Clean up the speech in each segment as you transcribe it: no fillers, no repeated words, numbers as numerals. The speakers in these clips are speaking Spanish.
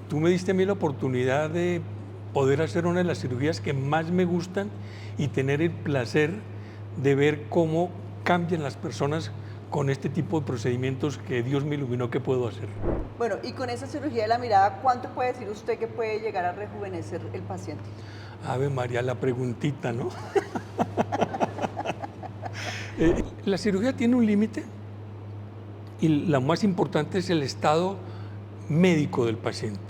tú me diste a mí la oportunidad de poder hacer una de las cirugías que más me gustan y tener el placer de ver cómo cambian las personas con este tipo de procedimientos que Dios me iluminó que puedo hacer. Bueno, y con esa cirugía de la mirada, ¿cuánto puede decir usted que puede llegar a rejuvenecer el paciente? Ave María, la preguntita, ¿no? La cirugía tiene un límite y lo más importante es el estado médico del paciente.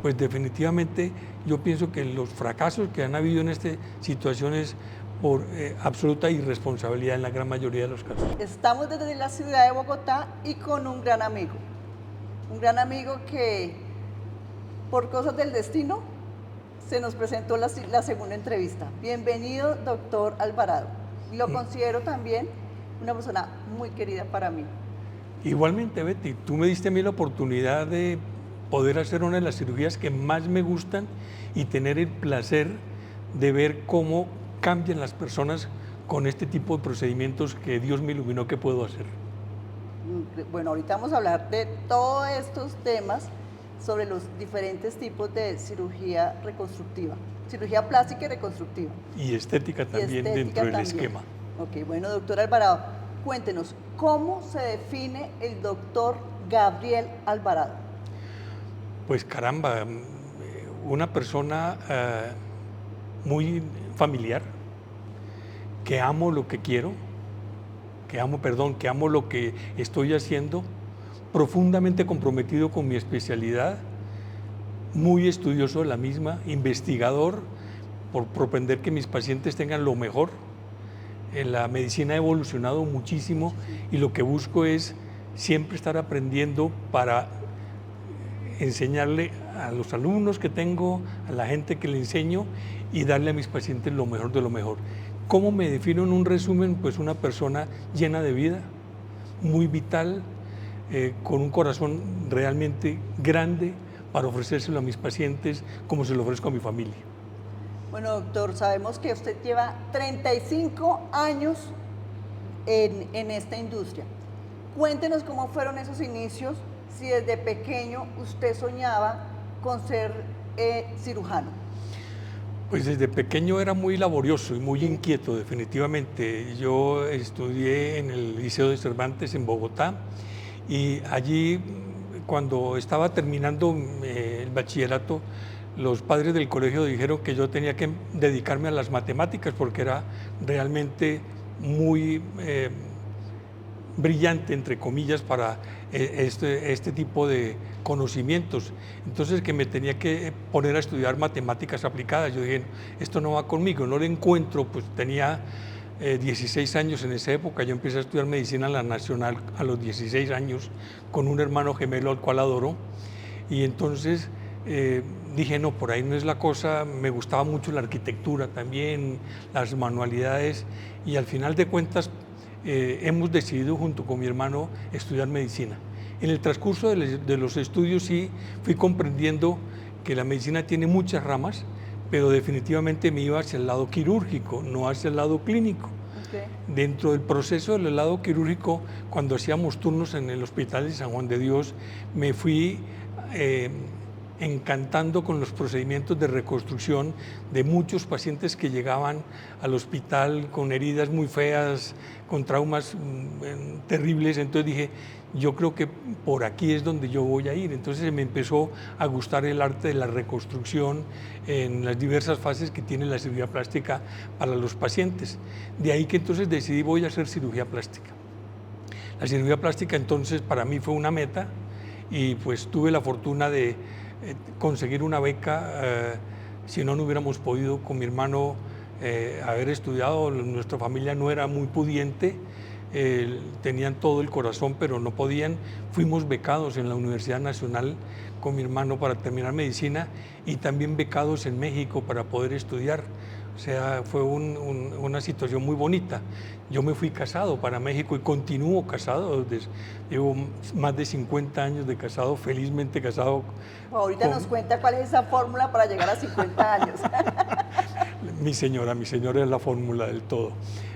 Pues definitivamente yo pienso que los fracasos que han habido en esta situación es por absoluta irresponsabilidad en la gran mayoría de los casos. Estamos desde la ciudad de Bogotá y con un gran amigo que por cosas del destino se nos presentó la segunda entrevista. Bienvenido, doctor Alvarado. Lo considero también una persona muy querida para mí. Igualmente, Betty, tú me diste a mí la oportunidad de poder hacer una de las cirugías que más me gustan y tener el placer de ver cómo cambian las personas con este tipo de procedimientos que Dios me iluminó que puedo hacer. Bueno, ahorita vamos a hablar de todos estos temas sobre los diferentes tipos de cirugía reconstructiva, cirugía plástica y reconstructiva. Y estética también dentro del esquema. Ok, bueno, doctor Alvarado, cuéntenos, ¿cómo se define el doctor Gabriel Alvarado? Pues caramba, una persona muy familiar, que amo lo que quiero, que amo lo que estoy haciendo, profundamente comprometido con mi especialidad, muy estudioso de la misma, investigador, por propender que mis pacientes tengan lo mejor. La medicina ha evolucionado muchísimo y lo que busco es siempre estar aprendiendo para enseñarle a los alumnos que tengo, a la gente que le enseño y darle a mis pacientes lo mejor de lo mejor. ¿Cómo me defino en un resumen? Pues una persona llena de vida, muy vital, con un corazón realmente grande para ofrecérselo a mis pacientes como se lo ofrezco a mi familia. Bueno, doctor, sabemos que usted lleva 35 años en esta industria. Cuéntenos cómo fueron esos inicios, si desde pequeño usted soñaba con ser cirujano. Pues desde pequeño era muy laborioso y muy inquieto, definitivamente. Yo estudié en el Liceo de Cervantes en Bogotá y allí, cuando estaba terminando el bachillerato, los padres del colegio dijeron que yo tenía que dedicarme a las matemáticas porque era realmente muy brillante, entre comillas, para este tipo de conocimientos. Entonces, que me tenía que poner a estudiar matemáticas aplicadas. Yo dije, esto no va conmigo, no lo encuentro. Pues tenía 16 años en esa época. Yo empecé a estudiar medicina en la Nacional a los 16 años con un hermano gemelo al cual adoro. Y entonces dije, no, por ahí no es la cosa. Me gustaba mucho la arquitectura también, las manualidades, y al final de cuentas hemos decidido junto con mi hermano estudiar medicina. En el transcurso de los estudios sí fui comprendiendo que la medicina tiene muchas ramas, pero definitivamente me iba hacia el lado quirúrgico, no hacia el lado clínico. Okay. Dentro del proceso del lado quirúrgico, cuando hacíamos turnos en el Hospital de San Juan de Dios, me fui encantando con los procedimientos de reconstrucción de muchos pacientes que llegaban al hospital con heridas muy feas, con traumas terribles. Entonces dije, yo creo que por aquí es donde yo voy a ir. Entonces me empezó a gustar el arte de la reconstrucción en las diversas fases que tiene la cirugía plástica para los pacientes. De ahí que entonces decidí, voy a hacer cirugía plástica. La cirugía plástica entonces para mí fue una meta y pues tuve la fortuna de conseguir una beca. Si no, no hubiéramos podido con mi hermano haber estudiado. Nuestra familia no era muy pudiente, tenían todo el corazón, pero no podían. Fuimos becados en la Universidad Nacional con mi hermano para terminar medicina y también becados en México para poder estudiar. O sea, fue una situación muy bonita. Yo me fui casado para México y continúo casado. Llevo más de 50 años de casado, felizmente casado. Ahorita nos cuenta cuál es esa fórmula para llegar a 50 años. Mi señora es la fórmula del todo.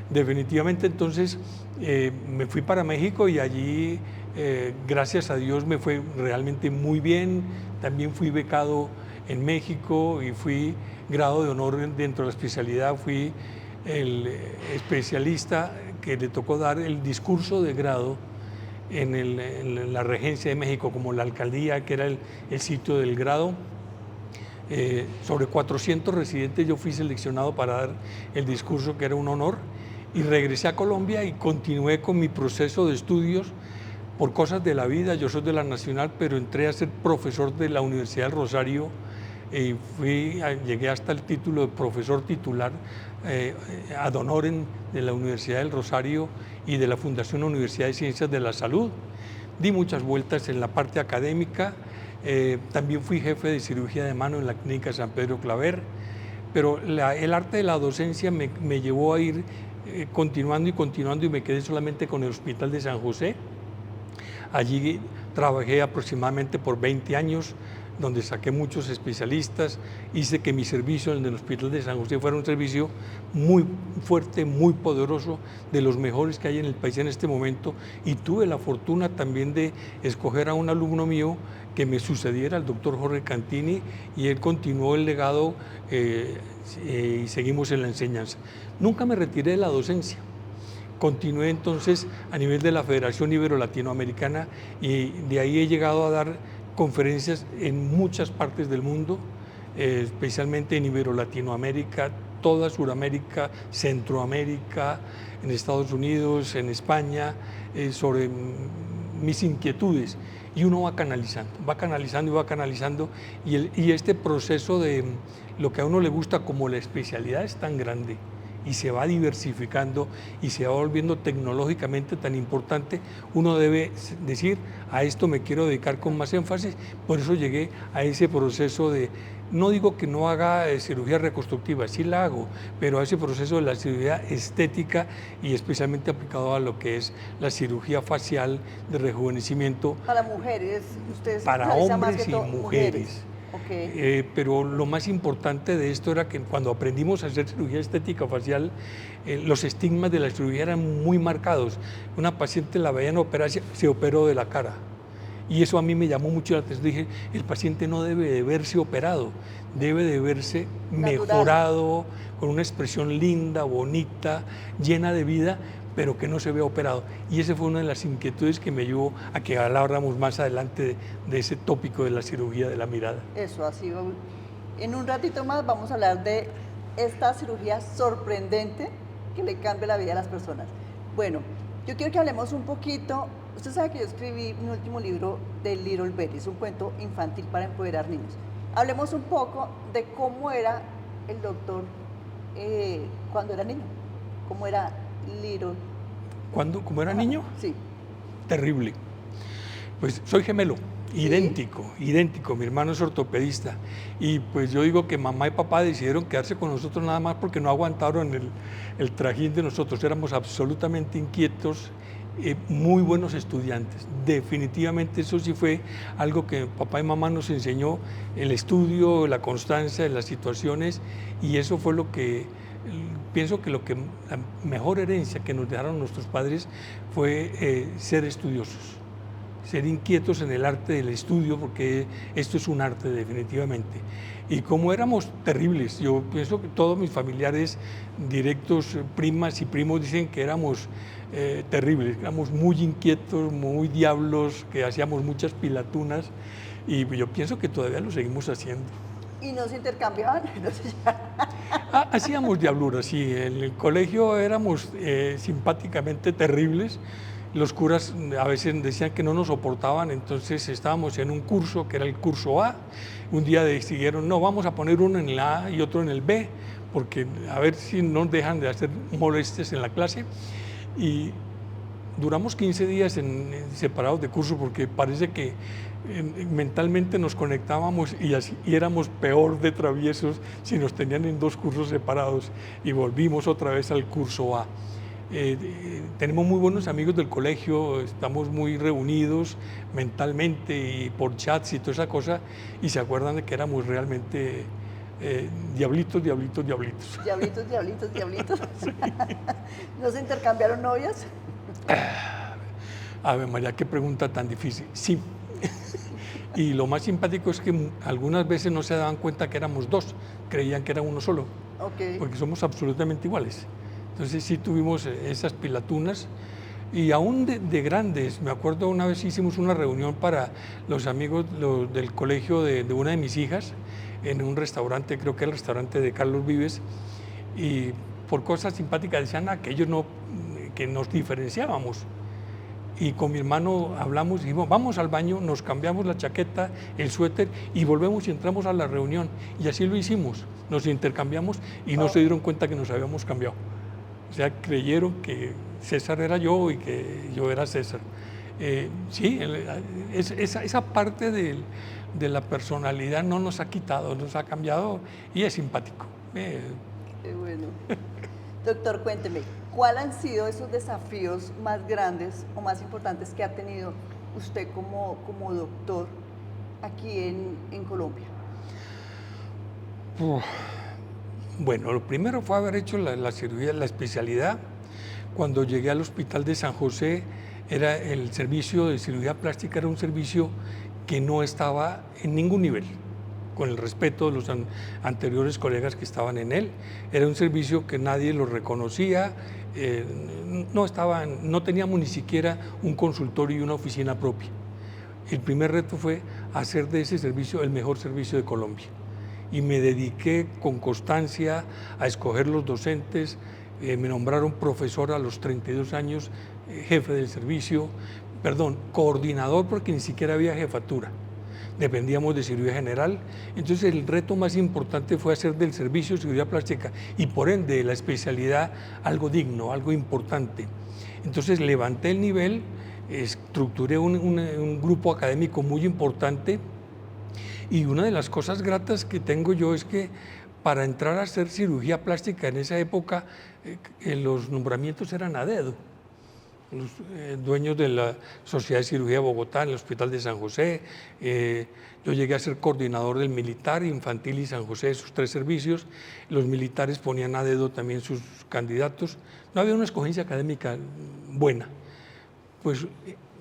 Definitivamente entonces me fui para México y allí Gracias a Dios me fue realmente muy bien. También fui becado en México y fui grado de honor dentro de la especialidad. Fui el especialista que le tocó dar el discurso de grado en la Regencia de México, como la alcaldía, que era el sitio del grado. Sobre 400 residentes yo fui seleccionado para dar el discurso, que era un honor, y regresé a Colombia y continué con mi proceso de estudios por cosas de la vida. Yo soy de la Nacional, pero entré a ser profesor de la Universidad del Rosario y llegué hasta el título de profesor titular ad honorem de la Universidad del Rosario y de la Fundación Universidad de Ciencias de la Salud. Di muchas vueltas en la parte académica. También fui jefe de cirugía de mano en la clínica San Pedro Claver, pero el arte de la docencia me llevó a ir continuando y me quedé solamente con el Hospital de San José. Allí trabajé aproximadamente por 20 años, donde saqué muchos especialistas, hice que mi servicio en el Hospital de San José fuera un servicio muy fuerte, muy poderoso, de los mejores que hay en el país en este momento, y tuve la fortuna también de escoger a un alumno mío que me sucediera, el doctor Jorge Cantini, y él continuó el legado y seguimos en la enseñanza. Nunca me retiré de la docencia. Continué entonces a nivel de la Federación Ibero-Latinoamericana y de ahí he llegado a dar conferencias en muchas partes del mundo, especialmente en Ibero-Latinoamérica, toda Sudamérica, Centroamérica, en Estados Unidos, en España, sobre mis inquietudes. Y uno va canalizando, y este proceso de lo que a uno le gusta, como la especialidad es tan grande y se va diversificando y se va volviendo tecnológicamente tan importante, uno debe decir, a esto me quiero dedicar con más énfasis. Por eso llegué a ese proceso de, no digo que no haga cirugía reconstructiva, sí la hago, pero a ese proceso de la cirugía estética y especialmente aplicado a lo que es la cirugía facial de rejuvenecimiento. Para mujeres, ustedes para hombres y mujeres. Okay. Pero lo más importante de esto era que cuando aprendimos a hacer cirugía estética facial, los estigmas de la cirugía eran muy marcados. Una paciente la veían operar, se operó de la cara. Y eso a mí me llamó mucho la atención. Dije, el paciente no debe de verse operado, debe de verse mejorado, con una expresión linda, bonita, llena de vida, pero que no se vea operado. Y esa fue una de las inquietudes que me llevó a que habláramos más adelante de ese tópico de la cirugía de la mirada. Eso ha sido. En un ratito más vamos a hablar de esta cirugía sorprendente que le cambia la vida a las personas. Bueno, yo quiero que hablemos un poquito. Usted sabe que yo escribí mi último libro de Little Betty, es un cuento infantil para empoderar niños. Hablemos un poco de cómo era el doctor cuando era niño, cómo era Little. ¿Cómo era niño? Sí. Terrible. Pues soy gemelo, idéntico, mi hermano es ortopedista. Y pues yo digo que mamá y papá decidieron quedarse con nosotros nada más porque no aguantaron el trajín de nosotros. Éramos absolutamente inquietos, muy buenos estudiantes. Definitivamente eso sí fue algo que papá y mamá nos enseñó, el estudio, la constancia de las situaciones, y eso fue lo que pienso que la mejor herencia que nos dejaron nuestros padres fue ser estudiosos, ser inquietos en el arte del estudio, porque esto es un arte definitivamente. Y como éramos terribles, yo pienso que todos mis familiares directos, primas y primos, dicen que éramos terribles, éramos muy inquietos, muy diablos, que hacíamos muchas pilatunas, y yo pienso que todavía lo seguimos haciendo. ¿Y nos intercambiaban? Hacíamos diabluras, sí. En el colegio éramos simpáticamente terribles. Los curas a veces decían que no nos soportaban, entonces estábamos en un curso que era el curso A. Un día decidieron, no, vamos a poner uno en el A y otro en el B, porque a ver si nos dejan de hacer molestias en la clase. Y duramos 15 días separados de curso, porque parece que mentalmente nos conectábamos y éramos peor de traviesos si nos tenían en dos cursos separados, y volvimos otra vez al curso A. Tenemos muy buenos amigos del colegio, estamos muy reunidos mentalmente y por chats y toda esa cosa, y se acuerdan de que éramos realmente diablitos. Diablitos. ¿No se intercambiaron novias? Ave María, qué pregunta tan difícil. Sí. Y lo más simpático es que algunas veces no se daban cuenta que éramos dos, creían que era uno solo, Ok. porque somos absolutamente iguales. Entonces sí tuvimos esas pilatunas y aún de grandes. Me acuerdo una vez hicimos una reunión para los amigos del colegio de una de mis hijas en un restaurante, creo que el restaurante de Carlos Vives, y por cosas simpáticas decían que ellos no, que nos diferenciábamos. Y con mi hermano hablamos y dijimos, vamos al baño, nos cambiamos la chaqueta, el suéter y volvemos y entramos a la reunión. Y así lo hicimos, nos intercambiamos y no se dieron cuenta que nos habíamos cambiado. O sea, creyeron que César era yo y que yo era César. Sí, esa parte de la personalidad no nos ha quitado, nos ha cambiado y es simpático. Qué bueno. Doctor, cuénteme, ¿cuáles han sido esos desafíos más grandes o más importantes que ha tenido usted como doctor aquí en Colombia? Bueno, lo primero fue haber hecho la cirugía, la especialidad. Cuando llegué al hospital de San José, era el servicio de cirugía plástica, era un servicio que no estaba en ningún nivel, con el respeto de los anteriores colegas que estaban en él. Era un servicio que nadie lo reconocía, no teníamos ni siquiera un consultorio y una oficina propia. El primer reto fue hacer de ese servicio el mejor servicio de Colombia. Y me dediqué con constancia a escoger los docentes, me nombraron profesor a los 32 años, jefe del servicio, coordinador porque ni siquiera había jefatura. Dependíamos de cirugía general, entonces el reto más importante fue hacer del servicio de cirugía plástica y por ende de la especialidad algo digno, algo importante. Entonces levanté el nivel, estructuré un grupo académico muy importante y una de las cosas gratas que tengo yo es que para entrar a hacer cirugía plástica en esa época los nombramientos eran a dedo. Los dueños de la Sociedad de Cirugía de Bogotá, en el Hospital de San José. Yo llegué a ser coordinador del militar, infantil y San José, esos tres servicios. Los militares ponían a dedo también sus candidatos. No había una escogencia académica buena. Pues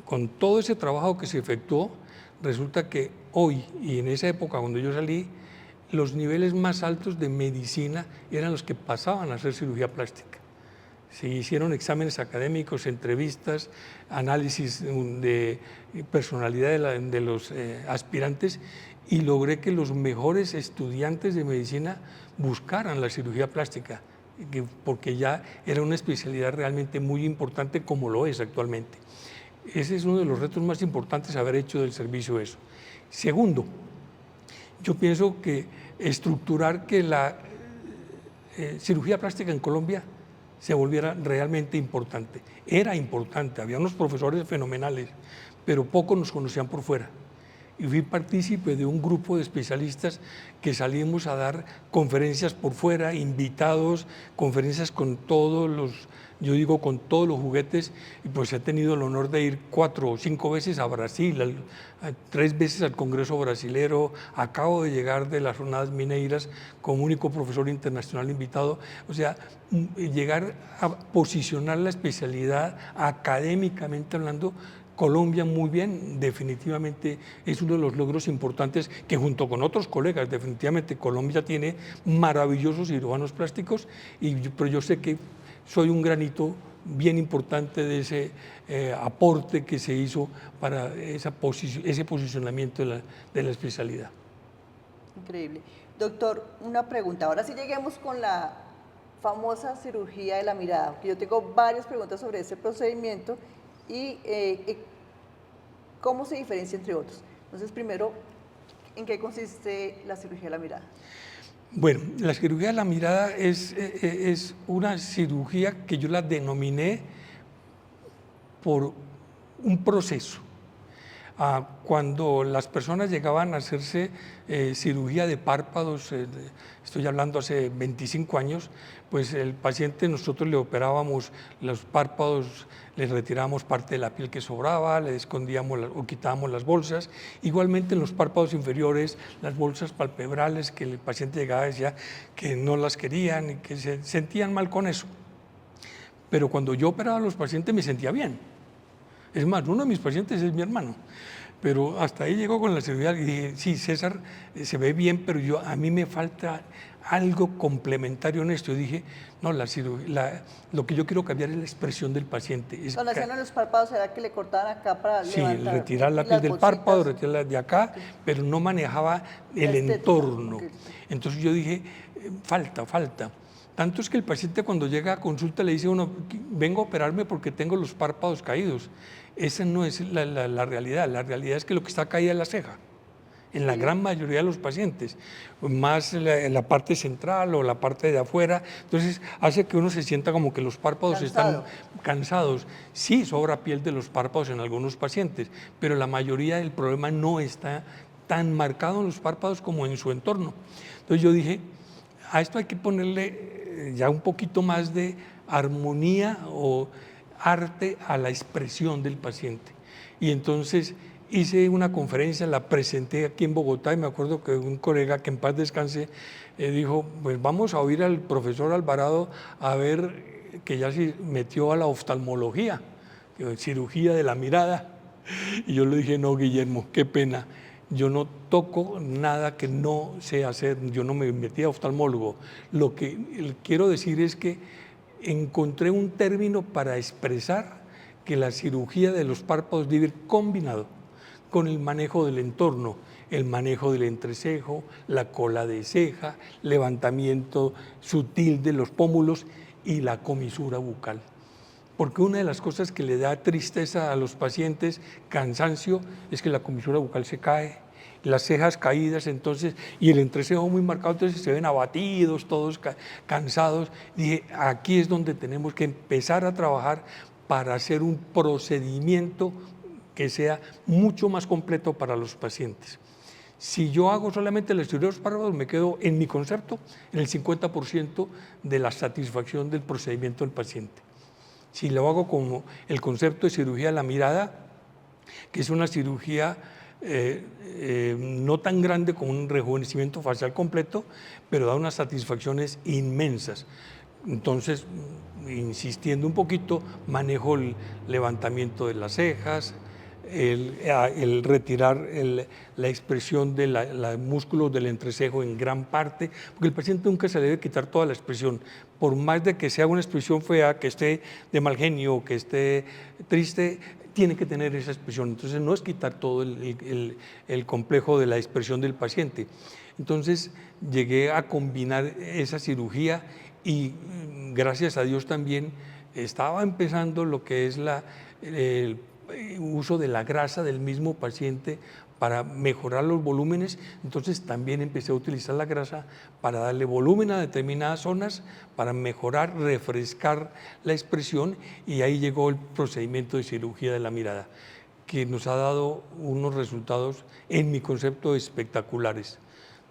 con todo ese trabajo que se efectuó, resulta que hoy y en esa época cuando yo salí, los niveles más altos de medicina eran los que pasaban a hacer cirugía plástica. Se hicieron exámenes académicos, entrevistas, análisis de personalidad de los aspirantes y logré que los mejores estudiantes de medicina buscaran la cirugía plástica, porque ya era una especialidad realmente muy importante como lo es actualmente. Ese es uno de los retos más importantes, haber hecho del servicio eso. Segundo, yo pienso que estructurar que la cirugía plástica en Colombia se volviera realmente importante. Era importante, había unos profesores fenomenales, pero pocos nos conocían por fuera. Y fui partícipe de un grupo de especialistas que salimos a dar conferencias por fuera, invitados, conferencias con todos los juguetes, y pues he tenido el honor de ir 4 o 5 veces a Brasil, 3 veces al Congreso Brasilero, acabo de llegar de las Jornadas Mineiras como único profesor internacional invitado, o sea, llegar a posicionar la especialidad académicamente hablando. Colombia muy bien, definitivamente es uno de los logros importantes que junto con otros colegas, definitivamente Colombia tiene maravillosos cirujanos plásticos, pero yo sé que soy un granito bien importante de ese aporte que se hizo para ese posicionamiento de la especialidad. Increíble. Doctor, una pregunta. Ahora sí lleguemos con la famosa cirugía de la mirada, que yo tengo varias preguntas sobre ese procedimiento y cómo se diferencia entre otros. Entonces, primero, ¿en qué consiste la cirugía de la mirada? Bueno, la cirugía de la mirada es una cirugía que yo la denominé por un proceso. Cuando las personas llegaban a hacerse cirugía de párpados, estoy hablando hace 25 años, pues el paciente nosotros le operábamos los párpados, le retirábamos parte de la piel que sobraba, le escondíamos o quitábamos las bolsas. Igualmente en los párpados inferiores, las bolsas palpebrales que el paciente llegaba y decía que no las querían y que se sentían mal con eso. Pero cuando yo operaba a los pacientes me sentía bien. Es más, uno de mis pacientes es mi hermano. Pero hasta ahí llegó con la cirugía y dije, sí, César se ve bien, pero a mí me falta algo complementario en esto. Y dije, no, lo que yo quiero cambiar es la expresión del paciente. Cuando hacían los párpados, ¿era que le cortaban acá para sí, levantar? retirar la piel del párpado, retirarla de acá, pero no manejaba el entorno. Entonces yo dije, falta. Tanto es que el paciente cuando llega a consulta le dice uno, vengo a operarme porque tengo los párpados caídos. Esa no es la realidad. La realidad es que lo que está caída es la ceja, en la gran mayoría de los pacientes, más la parte central o la parte de afuera. Entonces hace que uno se sienta como que los párpados están cansados. Sí, sobra piel de los párpados en algunos pacientes, pero la mayoría del problema no está tan marcado en los párpados como en su entorno. Entonces yo dije, a esto hay que ponerle ya un poquito más de armonía o arte a la expresión del paciente. Y entonces hice una conferencia, la presenté aquí en Bogotá y me acuerdo que un colega, que en paz descanse, dijo, pues vamos a oír al profesor Alvarado a ver, que ya se metió a la oftalmología, cirugía de la mirada. Y yo le dije, no, Guillermo, qué pena, yo no toco nada que no sé hacer, yo no me metí a oftalmólogo. Lo que quiero decir es que encontré un término para expresar que la cirugía de los párpados debe ir combinado con el manejo del entorno, el manejo del entrecejo, la cola de ceja, levantamiento sutil de los pómulos y la comisura bucal. Porque una de las cosas que le da tristeza a los pacientes, cansancio, es que la comisura bucal se cae, las cejas caídas, entonces, y el entrecejo muy marcado, entonces se ven abatidos, todos cansados. Dije, aquí es donde tenemos que empezar a trabajar para hacer un procedimiento que sea mucho más completo para los pacientes. Si yo hago solamente la cirugía de los párpados, me quedo, en mi concepto, en el 50% de la satisfacción del procedimiento del paciente. Si lo hago como el concepto de cirugía de la mirada, que es una cirugía no tan grande como un rejuvenecimiento facial completo, pero da unas satisfacciones inmensas. Entonces, insistiendo un poquito, manejo el levantamiento de las cejas, el retirar la expresión de los músculos del entrecejo en gran parte, porque el paciente nunca se le debe quitar toda la expresión, por más de que sea una expresión fea, que esté de mal genio, que esté triste, tiene que tener esa expresión. Entonces no es quitar todo el complejo de la expresión del paciente. Entonces llegué a combinar esa cirugía y gracias a Dios también estaba empezando lo que es el uso de la grasa del mismo paciente para mejorar los volúmenes. Entonces también empecé a utilizar la grasa para darle volumen a determinadas zonas, para mejorar, refrescar la expresión, y ahí llegó el procedimiento de cirugía de la mirada, que nos ha dado unos resultados, en mi concepto, espectaculares.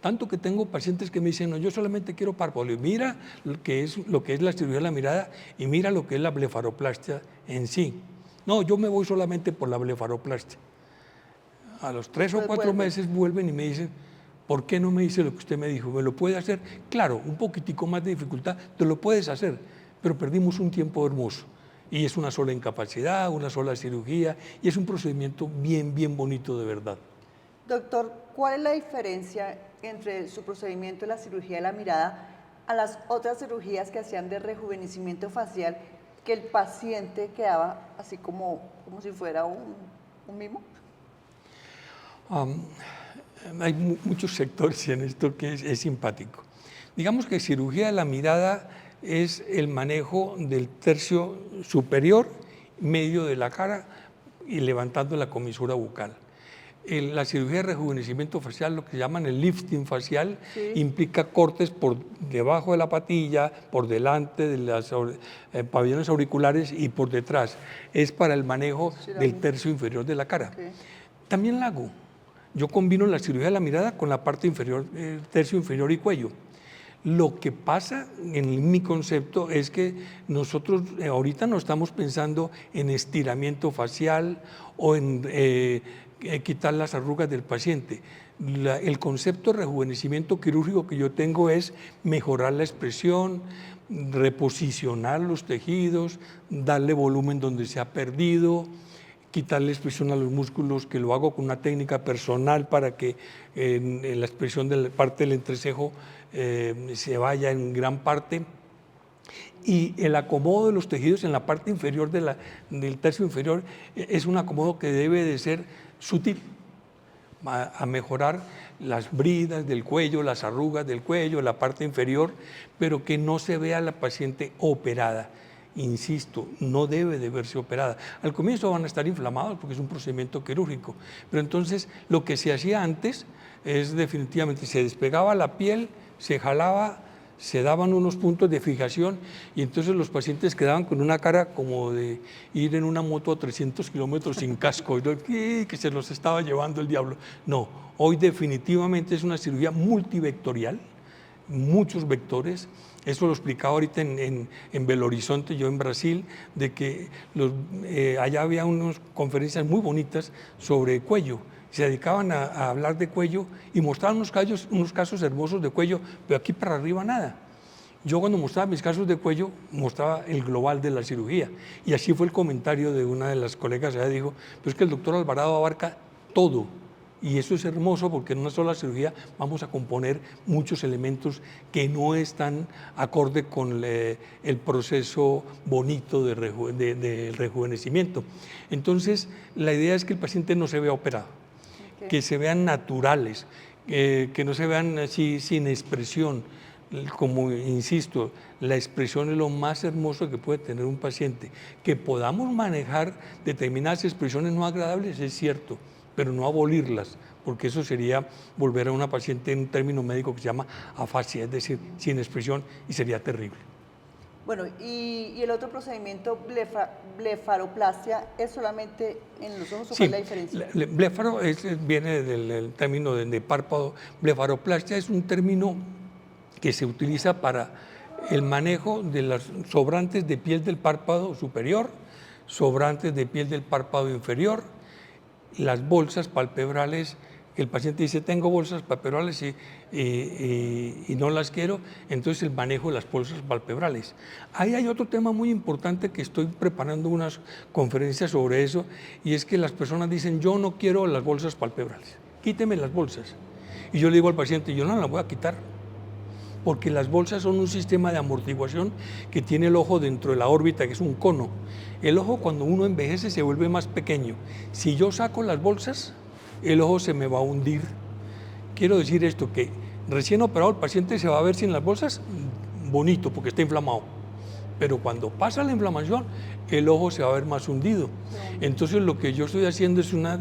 Tanto que tengo pacientes que me dicen, no, yo solamente quiero párpado. Mira lo que es la cirugía de la mirada y mira lo que es la blefaroplastia en sí. No, yo me voy solamente por la blefaroplastia. A los 3 o 4 meses vuelven y me dicen, ¿por qué no me dice lo que usted me dijo? ¿Me lo puede hacer? Claro, un poquitico más de dificultad, te lo puedes hacer, pero perdimos un tiempo hermoso. Y es una sola incapacidad, una sola cirugía, y es un procedimiento bien, bien bonito de verdad. Doctor, ¿cuál es la diferencia entre su procedimiento de la cirugía de la mirada a las otras cirugías que hacían de rejuvenecimiento facial, que el paciente quedaba así como si fuera un mimo? Hay muchos sectores en esto que es simpático. Digamos que cirugía de la mirada es el manejo del tercio superior, medio de la cara y levantando la comisura bucal. La cirugía de rejuvenecimiento facial, lo que llaman el lifting facial, sí, implica cortes por debajo de la patilla, por delante de los pabellones auriculares y por detrás. Es para el manejo del tercio inferior de la cara. Okay. También la hago. Yo combino la cirugía de la mirada con la parte inferior, tercio inferior y cuello. Lo que pasa en mi concepto es que nosotros ahorita no estamos pensando en estiramiento facial o en quitar las arrugas del paciente. El concepto de rejuvenecimiento quirúrgico que yo tengo es mejorar la expresión, reposicionar los tejidos, darle volumen donde se ha perdido, quitarle expresión a los músculos, que lo hago con una técnica personal para que en la expresión de la parte del entrecejo se vaya en gran parte. Y el acomodo de los tejidos en la parte inferior del tercio inferior es un acomodo que debe de ser sutil, a mejorar las bridas del cuello, las arrugas del cuello, la parte inferior, pero que no se vea la paciente operada. Insisto, no debe de verse operada. Al comienzo van a estar inflamados porque es un procedimiento quirúrgico, pero entonces lo que se hacía antes es definitivamente se despegaba la piel, se jalaba, se daban unos puntos de fijación y entonces los pacientes quedaban con una cara como de ir en una moto a 300 kilómetros sin casco, que se los estaba llevando el diablo. No, hoy definitivamente es una cirugía multivectorial, muchos vectores. Eso lo explicaba ahorita en Belo Horizonte, yo en Brasil, de que allá había unas conferencias muy bonitas sobre cuello. Se dedicaban a hablar de cuello y mostraban unos casos hermosos de cuello, pero aquí para arriba nada. Yo cuando mostraba mis casos de cuello, mostraba el global de la cirugía. Y así fue el comentario de una de las colegas, ella dijo, pero es que el doctor Alvarado abarca todo. Y eso es hermoso porque en una sola cirugía vamos a componer muchos elementos que no están acorde con el proceso bonito de rejuvenecimiento. Entonces, la idea es que el paciente no se vea operado, que se vean naturales, que no se vean así sin expresión. Como insisto, la expresión es lo más hermoso que puede tener un paciente. Que podamos manejar determinadas expresiones no agradables es cierto, pero no abolirlas, porque eso sería volver a una paciente en un término médico que se llama afasia, es decir, sin expresión, y sería terrible. Bueno, y el otro procedimiento, blefaroplastia, ¿es solamente en los ojos o cuál es la diferencia? Blefaro viene del término de párpado. Blefaroplastia es un término que se utiliza para el manejo de las sobrantes de piel del párpado superior, sobrantes de piel del párpado inferior, las bolsas palpebrales. El paciente dice, tengo bolsas palpebrales y no las quiero, entonces el manejo de las bolsas palpebrales. Ahí hay otro tema muy importante que estoy preparando unas conferencias sobre eso, y es que las personas dicen, yo no quiero las bolsas palpebrales, quíteme las bolsas. Y yo le digo al paciente, yo no las voy a quitar, porque las bolsas son un sistema de amortiguación que tiene el ojo dentro de la órbita, que es un cono. El ojo cuando uno envejece se vuelve más pequeño. Si yo saco las bolsas, el ojo se me va a hundir. Quiero decir esto, que recién operado el paciente se va a ver sin las bolsas bonito porque está inflamado, pero cuando pasa la inflamación el ojo se va a ver más hundido. Entonces lo que yo estoy haciendo es una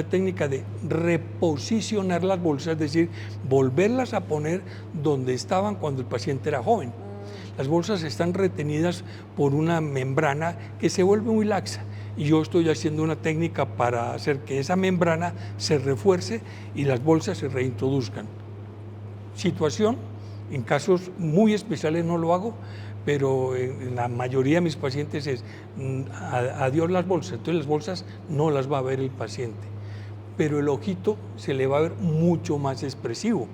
técnica de reposicionar las bolsas, es decir, volverlas a poner donde estaban cuando el paciente era joven. Las bolsas están retenidas por una membrana que se vuelve muy laxa. Y yo estoy haciendo una técnica para hacer que esa membrana se refuerce y las bolsas se reintroduzcan. Situación, en casos muy especiales no lo hago, pero en la mayoría de mis pacientes es adiós las bolsas. Entonces las bolsas no las va a ver el paciente, pero el ojito se le va a ver mucho más expresivo.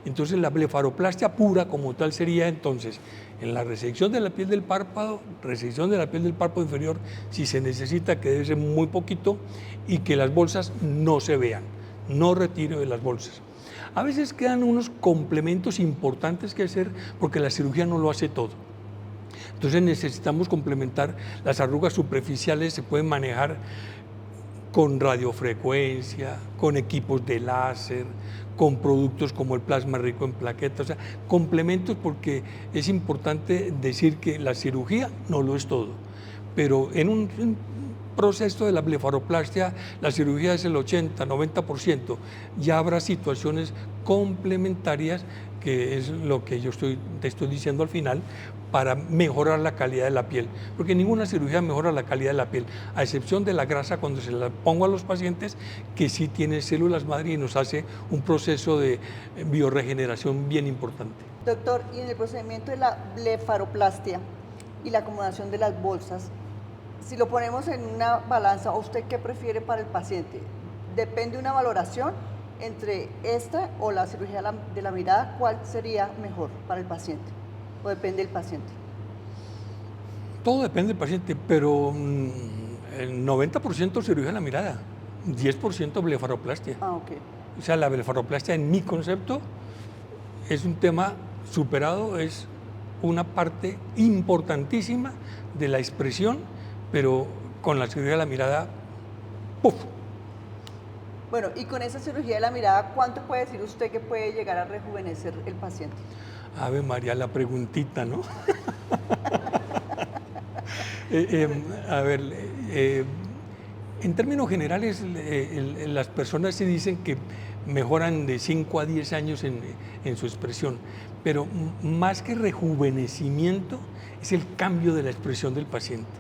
Entonces la blefaroplastia pura como tal sería entonces en la resección de la piel del párpado, resección de la piel del párpado inferior, si se necesita, que debe ser muy poquito, y que las bolsas no se vean, no retiro de las bolsas. A veces quedan unos complementos importantes que hacer porque la cirugía no lo hace todo. Entonces necesitamos complementar. Las arrugas superficiales se pueden manejar con radiofrecuencia, con equipos de láser, con productos como el plasma rico en plaquetas, o sea, complementos, porque es importante decir que la cirugía no lo es todo, pero en un proceso de la blefaroplastia la cirugía es el 80-90%, ya habrá situaciones complementarias, que es lo que yo te estoy diciendo al final, para mejorar la calidad de la piel, porque ninguna cirugía mejora la calidad de la piel, a excepción de la grasa cuando se la pongo a los pacientes, que sí tiene células madre y nos hace un proceso de biorregeneración bien importante. Doctor, y en el procedimiento de la blefaroplastia y la acomodación de las bolsas, si lo ponemos en una balanza, ¿usted qué prefiere para el paciente? ¿Depende una valoración entre esta o la cirugía de la mirada? ¿Cuál sería mejor para el paciente? ¿O depende del paciente? Todo depende del paciente, pero El 90% cirugía de la mirada, 10% blefaroplastia. Ah, ok. O sea, la blefaroplastia en mi concepto es un tema superado, es una parte importantísima de la expresión, pero con la cirugía de la mirada, ¡puf! Bueno, y con esa cirugía de la mirada, ¿cuánto puede decir usted que puede llegar a rejuvenecer el paciente? Ave María, la preguntita, ¿no? A ver, en términos generales, las personas se dicen que mejoran de 5 a 10 años en su expresión, pero más que rejuvenecimiento, es el cambio de la expresión del paciente,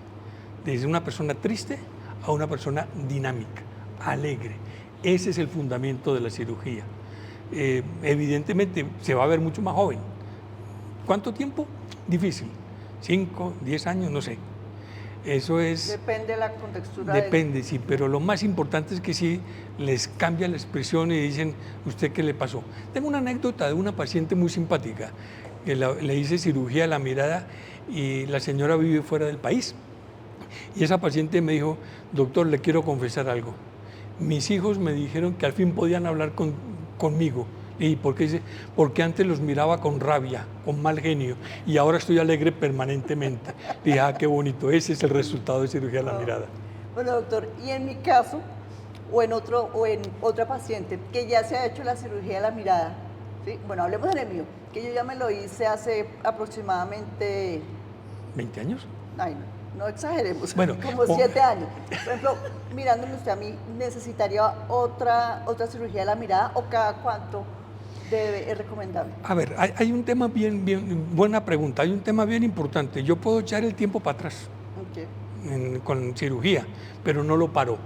desde una persona triste a una persona dinámica, alegre. Ese es el fundamento de la cirugía. Evidentemente, se va a ver mucho más joven. ¿Cuánto tiempo? Difícil. 5, 10 años, no sé. Eso es... Depende de la contextura. Depende, sí, pero lo más importante es que sí les cambia la expresión y dicen, ¿usted qué le pasó? Tengo una anécdota de una paciente muy simpática, que le hice cirugía de la mirada y la señora vive fuera del país. Y esa paciente me dijo, doctor, le quiero confesar algo. Mis hijos me dijeron que al fin podían hablar conmigo. ¿Y por qué? Dice, porque antes los miraba con rabia, con mal genio, y ahora estoy alegre permanentemente. Dije, ah, qué bonito, ese es el resultado de cirugía de la mirada. Bueno, doctor, y en mi caso, o en otra paciente que ya se ha hecho la cirugía de la mirada, ¿sí? Bueno, hablemos del mío, que yo ya me lo hice hace aproximadamente... ¿20 años? Ay, no exageremos, bueno, como 7 años. Por ejemplo, mirándome usted a mí, ¿necesitaría otra cirugía de la mirada o cada cuánto es recomendable? A ver, hay un tema buena pregunta, hay un tema bien importante. Yo puedo echar el tiempo para atrás con cirugía, pero no lo paro.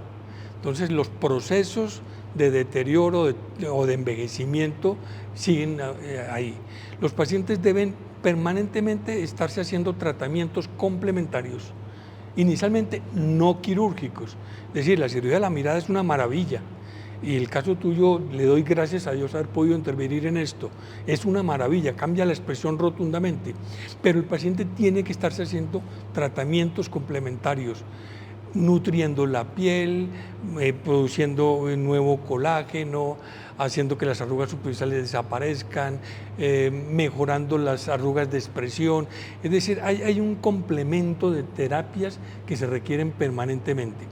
Entonces los procesos de deterioro o de envejecimiento siguen ahí. Los pacientes deben permanentemente estarse haciendo tratamientos complementarios, inicialmente no quirúrgicos. Es decir, la cirugía de la mirada es una maravilla. Y el caso tuyo, le doy gracias a Dios haber podido intervenir en esto. Es una maravilla, cambia la expresión rotundamente, pero el paciente tiene que estarse haciendo tratamientos complementarios, nutriendo la piel, produciendo nuevo colágeno, haciendo que las arrugas superficiales desaparezcan, mejorando las arrugas de expresión. Es decir, hay un complemento de terapias que se requieren permanentemente.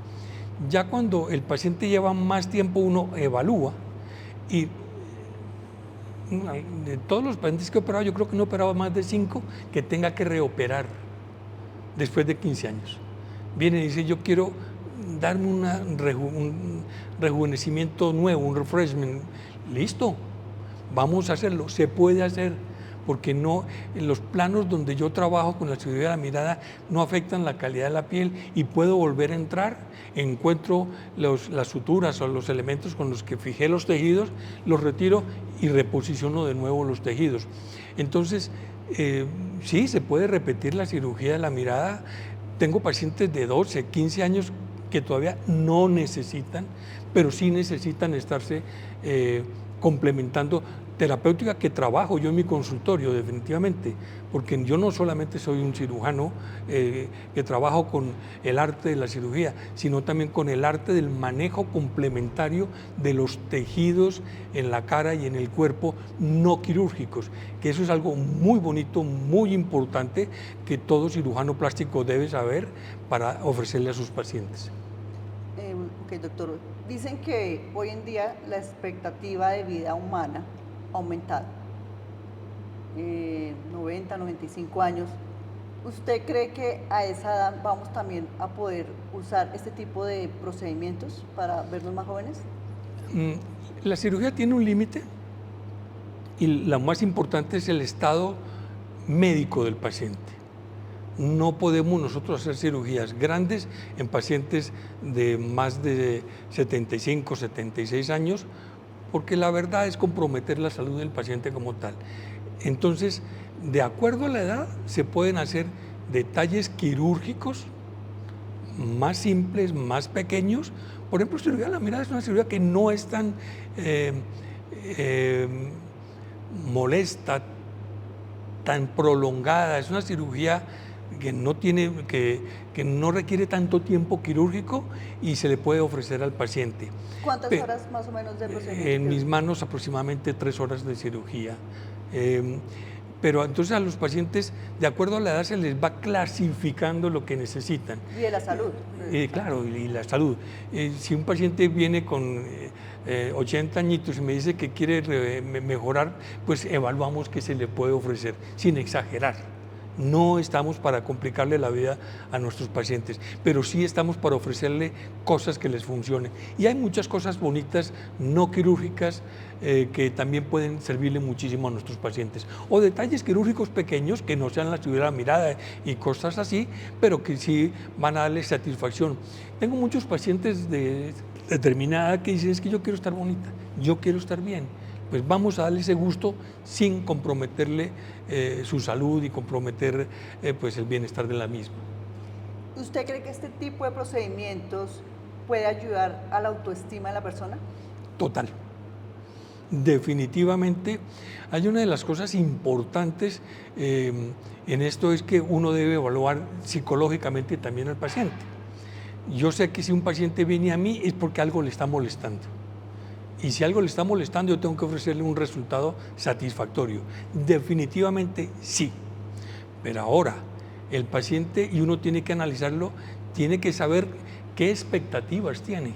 Ya cuando el paciente lleva más tiempo, uno evalúa y de todos los pacientes que he operado, yo creo que no he operado más de 5 que tenga que reoperar después de 15 años. Viene y dice, yo quiero darme un rejuvenecimiento nuevo, un refreshment. Listo, vamos a hacerlo, se puede hacer, porque no, en los planos donde yo trabajo con la cirugía de la mirada no afectan la calidad de la piel y puedo volver a entrar, encuentro las suturas o los elementos con los que fijé los tejidos, los retiro y reposiciono de nuevo los tejidos. Entonces, sí, se puede repetir la cirugía de la mirada. Tengo pacientes de 12, 15 años que todavía no necesitan, pero sí necesitan estarse complementando terapéutica que trabajo yo en mi consultorio definitivamente, porque yo no solamente soy un cirujano que trabajo con el arte de la cirugía, sino también con el arte del manejo complementario de los tejidos en la cara y en el cuerpo no quirúrgicos, que eso es algo muy bonito, muy importante que todo cirujano plástico debe saber para ofrecerle a sus pacientes. Ok, doctor. Dicen que hoy en día la expectativa de vida humana ha aumentado. 90, 95 años. ¿Usted cree que a esa edad vamos también a poder usar este tipo de procedimientos para vernos más jóvenes? La cirugía tiene un límite y lo más importante es el estado médico del paciente. No podemos nosotros hacer cirugías grandes en pacientes de más de 75, 76 años, porque la verdad es comprometer la salud del paciente como tal. Entonces, de acuerdo a la edad, se pueden hacer detalles quirúrgicos más simples, más pequeños. Por ejemplo, cirugía de la mirada es una cirugía que no es tan molesta, tan prolongada. Es una cirugía que no requiere tanto tiempo quirúrgico y se le puede ofrecer al paciente. ¿Cuántas horas más o menos de procedimiento? En mis manos aproximadamente 3 horas de cirugía. Pero entonces a los pacientes, de acuerdo a la edad, se les va clasificando lo que necesitan. Y de la salud. Claro, y la salud. Si un paciente viene con 80 añitos y me dice que quiere mejorar, pues evaluamos qué se le puede ofrecer, sin exagerar. No estamos para complicarle la vida a nuestros pacientes, pero sí estamos para ofrecerle cosas que les funcionen. Y hay muchas cosas bonitas, no quirúrgicas, que también pueden servirle muchísimo a nuestros pacientes. O detalles quirúrgicos pequeños que no sean la cirugía de la mirada y cosas así, pero que sí van a darle satisfacción. Tengo muchos pacientes de determinada edad que dicen, es que yo quiero estar bonita, yo quiero estar bien. Pues vamos a darle ese gusto sin comprometerle su salud y comprometer pues el bienestar de la misma. ¿Usted cree que este tipo de procedimientos puede ayudar a la autoestima de la persona? Total. Definitivamente, hay una de las cosas importantes en esto es que uno debe evaluar psicológicamente también al paciente. Yo sé que si un paciente viene a mí es porque algo le está molestando. Y si algo le está molestando, yo tengo que ofrecerle un resultado satisfactorio. Definitivamente sí. Pero ahora, el paciente, y uno tiene que analizarlo, tiene que saber qué expectativas tiene.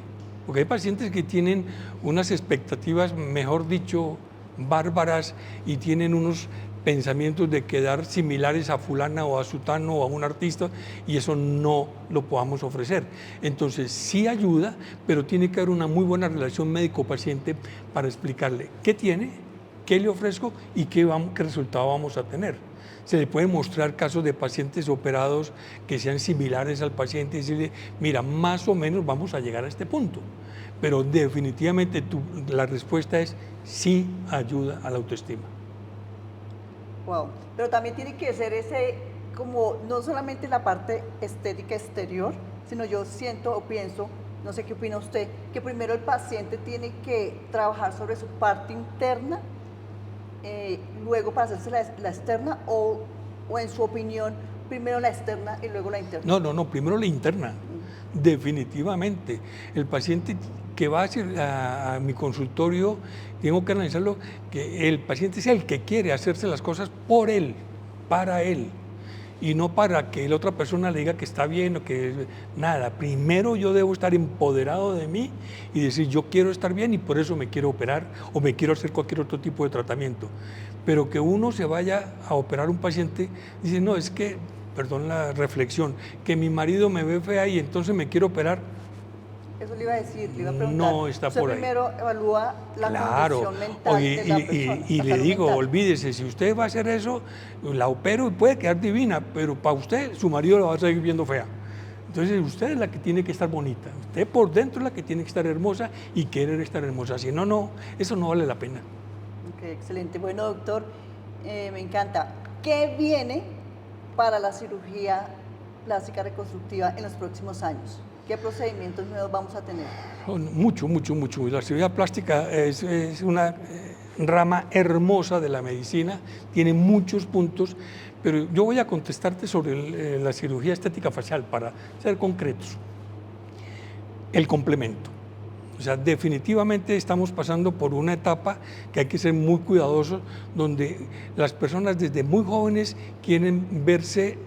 Porque hay pacientes que tienen unas expectativas, mejor dicho, bárbaras, y tienen unos pensamientos de quedar similares a fulana o a sutano o a un artista, y eso no lo podamos ofrecer. Entonces sí ayuda, pero tiene que haber una muy buena relación médico-paciente para explicarle qué tiene, qué le ofrezco y qué resultado vamos a tener. Se le puede mostrar casos de pacientes operados que sean similares al paciente y decirle, mira, más o menos vamos a llegar a este punto. Pero definitivamente la respuesta es sí ayuda a la autoestima. Wow. Pero también tiene que ser ese, como no solamente la parte estética exterior, sino yo siento o pienso, no sé qué opina usted, que primero el paciente tiene que trabajar sobre su parte interna, luego para hacerse la externa, o en su opinión, primero la externa y luego la interna. No, primero la interna. Definitivamente. El paciente que va a mi consultorio, tengo que analizarlo, que el paciente sea el que quiere hacerse las cosas por él, para él, y no para que la otra persona le diga que está bien o que nada. Primero yo debo estar empoderado de mí y decir, yo quiero estar bien y por eso me quiero operar o me quiero hacer cualquier otro tipo de tratamiento. Pero que uno se vaya a operar un paciente, dice, no, es que, perdón la reflexión, que mi marido me ve fea y entonces me quiero operar. Eso le iba a decir, le iba a preguntar. No está por ahí. Primero evalúa la condición mental de la persona. Y le digo, mental. Olvídese, si usted va a hacer eso, la opero y puede quedar divina, pero para usted, su marido la va a seguir viendo fea. Entonces usted es la que tiene que estar bonita, usted por dentro es la que tiene que estar hermosa y querer estar hermosa. Si no, eso no vale la pena. Ok, excelente. Bueno, doctor, me encanta. ¿Qué viene para la cirugía plástica reconstructiva en los próximos años? ¿Qué procedimientos nuevos vamos a tener? Mucho. La cirugía plástica es una rama hermosa de la medicina, tiene muchos puntos, pero yo voy a contestarte sobre la cirugía estética facial para ser concretos. El complemento. O sea, definitivamente estamos pasando por una etapa que hay que ser muy cuidadosos, donde las personas desde muy jóvenes quieren verse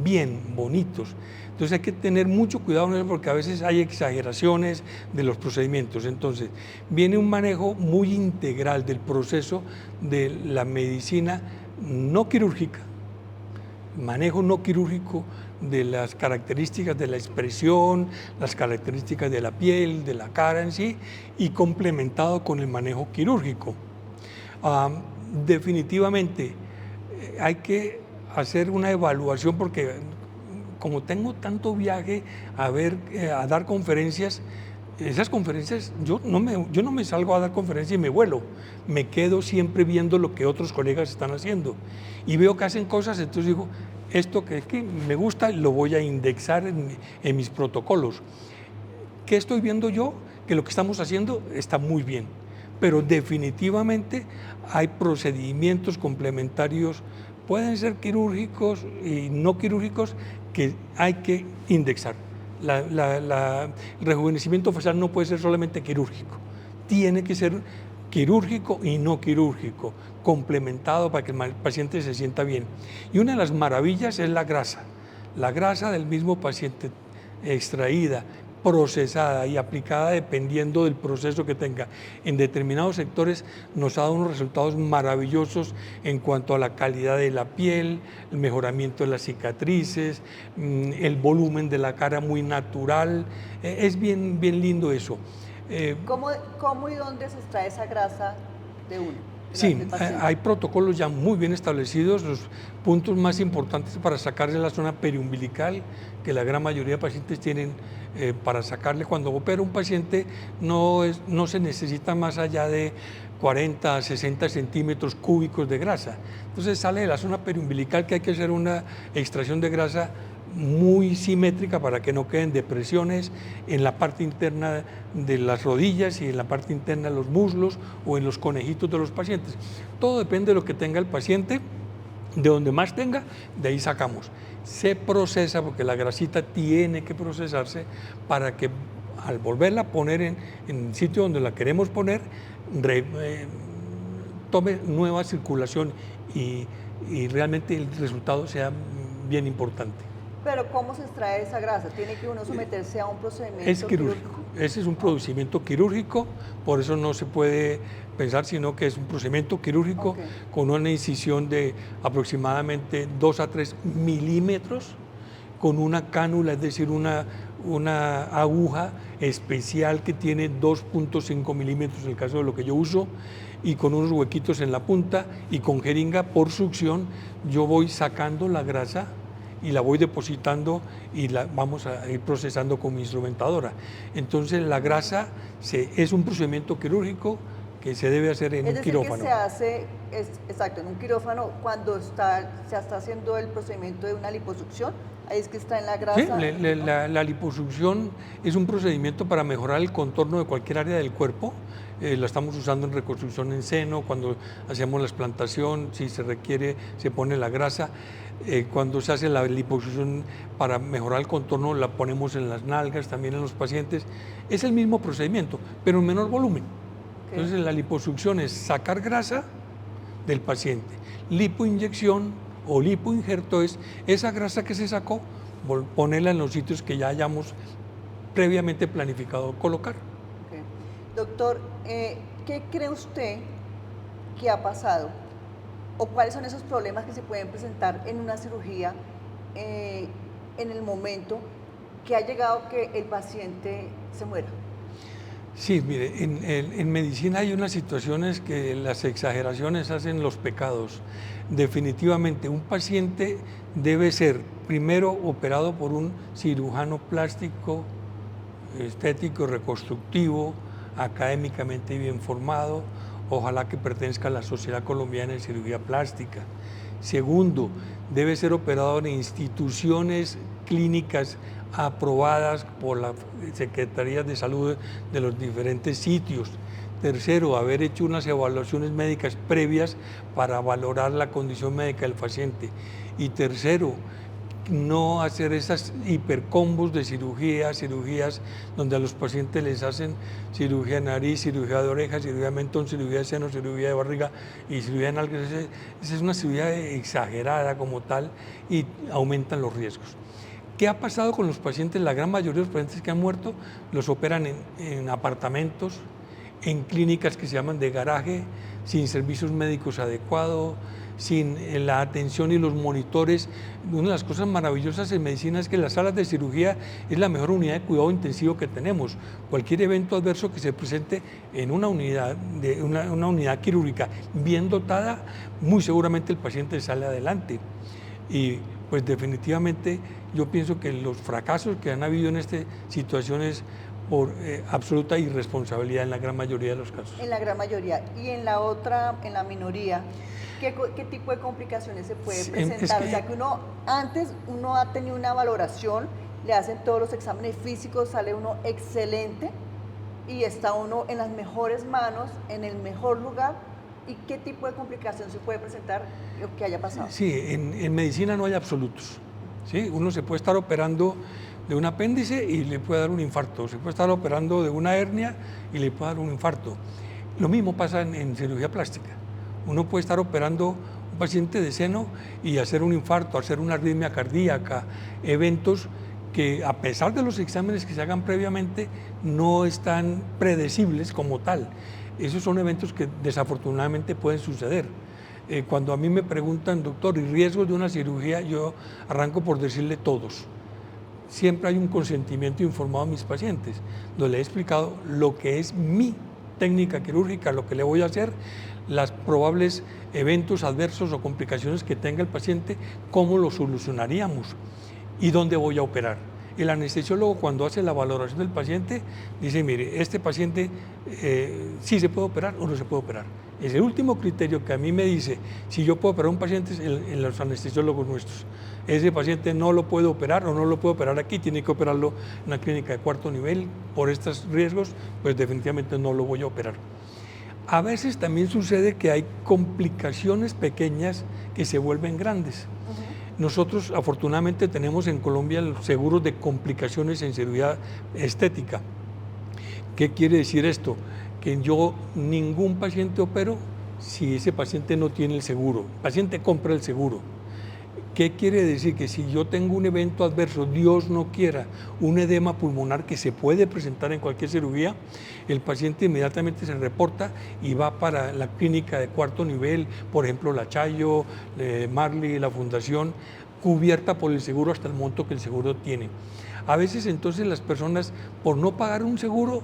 bien, bonitos. Entonces hay que tener mucho cuidado en eso porque a veces hay exageraciones de los procedimientos. Entonces viene un manejo muy integral del proceso de la medicina no quirúrgica, manejo no quirúrgico de las características de la expresión, las características de la piel, de la cara en sí, y complementado con el manejo quirúrgico. Definitivamente hay que hacer una evaluación porque como tengo tanto viaje a dar conferencias, esas conferencias, yo no me salgo a dar conferencias y me vuelo, me quedo siempre viendo lo que otros colegas están haciendo y veo que hacen cosas, entonces digo, esto que me gusta lo voy a indexar en mis protocolos. ¿Qué estoy viendo yo? Que lo que estamos haciendo está muy bien, pero definitivamente hay procedimientos complementarios pueden ser quirúrgicos y no quirúrgicos, que hay que indexar. El rejuvenecimiento facial no puede ser solamente quirúrgico, tiene que ser quirúrgico y no quirúrgico, complementado para que el paciente se sienta bien. Y una de las maravillas es la grasa del mismo paciente extraída, procesada y aplicada dependiendo del proceso que tenga. En determinados sectores nos ha dado unos resultados maravillosos en cuanto a la calidad de la piel, el mejoramiento de las cicatrices, el volumen de la cara muy natural. Es bien lindo eso. ¿Cómo y dónde se extrae esa grasa de uno? Sí, hay protocolos ya muy bien establecidos. Los puntos más importantes para sacarse la zona periumbilical, que la gran mayoría de pacientes tienen para sacarle. Cuando opera un paciente no se necesita más allá de 40 a 60 centímetros cúbicos de grasa. Entonces sale de la zona periumbilical, que hay que hacer una extracción de grasa muy simétrica para que no queden depresiones en la parte interna de las rodillas y en la parte interna de los muslos o en los conejitos de los pacientes. Todo depende de lo que tenga el paciente, de donde más tenga, de ahí sacamos. Se procesa, porque la grasita tiene que procesarse para que al volverla a poner en el sitio donde la queremos poner, tome nueva circulación y realmente el resultado sea bien importante. Pero ¿cómo se extrae esa grasa? ¿Tiene que uno someterse a un procedimiento Es quirúrgico? Ese es un procedimiento quirúrgico, por eso no se puede pensar sino que es un procedimiento quirúrgico con una incisión de aproximadamente 2 a 3 milímetros, con una cánula, es decir, una aguja especial que tiene 2.5 milímetros en el caso de lo que yo uso, y con unos huequitos en la punta, y con jeringa por succión yo voy sacando la grasa y la voy depositando y la vamos a ir procesando con mi instrumentadora. Entonces la grasa es un procedimiento quirúrgico que se debe hacer en un quirófano. Que se hace, exacto, en un quirófano cuando se está haciendo el procedimiento de una liposucción, ahí es que está en la grasa. Sí, la liposucción es un procedimiento para mejorar el contorno de cualquier área del cuerpo. La estamos usando en reconstrucción en seno, cuando hacemos la explantación, si se requiere, se pone la grasa. Cuando se hace la liposucción para mejorar el contorno, la ponemos en las nalgas, también en los pacientes. Es el mismo procedimiento, pero en menor volumen. Entonces la liposucción es sacar grasa del paciente. Lipoinyección o lipoinjerto es esa grasa que se sacó, ponerla en los sitios que ya hayamos previamente planificado colocar. Doctor, ¿qué cree usted que ha pasado? ¿O cuáles son esos problemas que se pueden presentar en una cirugía en el momento que ha llegado que el paciente se muera? Sí, mire, en medicina hay unas situaciones que las exageraciones hacen los pecados. Definitivamente, un paciente debe ser primero operado por un cirujano plástico, estético, reconstructivo, académicamente bien formado, ojalá que pertenezca a la Sociedad Colombiana de Cirugía Plástica. Segundo, debe ser operado en instituciones clínicas aprobadas por las Secretarías de Salud de los diferentes sitios. Tercero, haber hecho unas evaluaciones médicas previas para valorar la condición médica del paciente. Y tercero, no hacer esas hipercombos de cirugías donde a los pacientes les hacen cirugía de nariz, cirugía de oreja, cirugía de mentón, cirugía de seno, cirugía de barriga y cirugía de nalgas. Esa es una cirugía exagerada como tal y aumentan los riesgos. ¿Qué ha pasado con los pacientes? La gran mayoría de los pacientes que han muerto los operan en apartamentos, en clínicas que se llaman de garaje, sin servicios médicos adecuados, sin la atención y los monitores. Una de las cosas maravillosas en medicina es que las salas de cirugía es la mejor unidad de cuidado intensivo que tenemos. Cualquier evento adverso que se presente en una unidad quirúrgica bien dotada, muy seguramente el paciente sale adelante. Y pues definitivamente yo pienso que los fracasos que han habido en estas situaciones por absoluta irresponsabilidad en la gran mayoría de los casos. En la gran mayoría. Y en la minoría, ¿qué tipo de complicaciones se puede presentar? O sea, que antes uno ha tenido una valoración, le hacen todos los exámenes físicos, sale uno excelente y está uno en las mejores manos, en el mejor lugar, ¿Y qué tipo de complicación se puede presentar lo que haya pasado? Sí, en medicina no hay absolutos. ¿Sí? Uno se puede estar operando de un apéndice y le puede dar un infarto, se puede estar operando de una hernia y le puede dar un infarto. Lo mismo pasa en cirugía plástica. Uno puede estar operando un paciente de seno y hacer un infarto, hacer una arritmia cardíaca, eventos que a pesar de los exámenes que se hagan previamente no están predecibles como tal. Esos son eventos que desafortunadamente pueden suceder. Cuando a mí me preguntan, doctor, ¿y riesgos de una cirugía? Yo arranco por decirle todos. Siempre hay un consentimiento informado a mis pacientes, donde le he explicado lo que es mi técnica quirúrgica, lo que le voy a hacer, los probables eventos adversos o complicaciones que tenga el paciente, cómo lo solucionaríamos y dónde voy a operar. El anestesiólogo, cuando hace la valoración del paciente, dice, mire, este paciente sí se puede operar o no se puede operar. Es el último criterio que a mí me dice si yo puedo operar a un paciente en los anestesiólogos nuestros. Ese paciente no lo puedo operar o no lo puedo operar aquí, tiene que operarlo en una clínica de cuarto nivel. Por estos riesgos, pues definitivamente no lo voy a operar. A veces también sucede que hay complicaciones pequeñas que se vuelven grandes. Nosotros afortunadamente tenemos en Colombia los seguros de complicaciones en cirugía estética. ¿Qué quiere decir esto? Que yo ningún paciente opero si ese paciente no tiene el seguro. El paciente compra el seguro. ¿Qué quiere decir? Que si yo tengo un evento adverso, Dios no quiera, un edema pulmonar que se puede presentar en cualquier cirugía, el paciente inmediatamente se reporta y va para la clínica de cuarto nivel, por ejemplo la Chayo, Marley, la Fundación, cubierta por el seguro hasta el monto que el seguro tiene. A veces entonces las personas, por no pagar un seguro,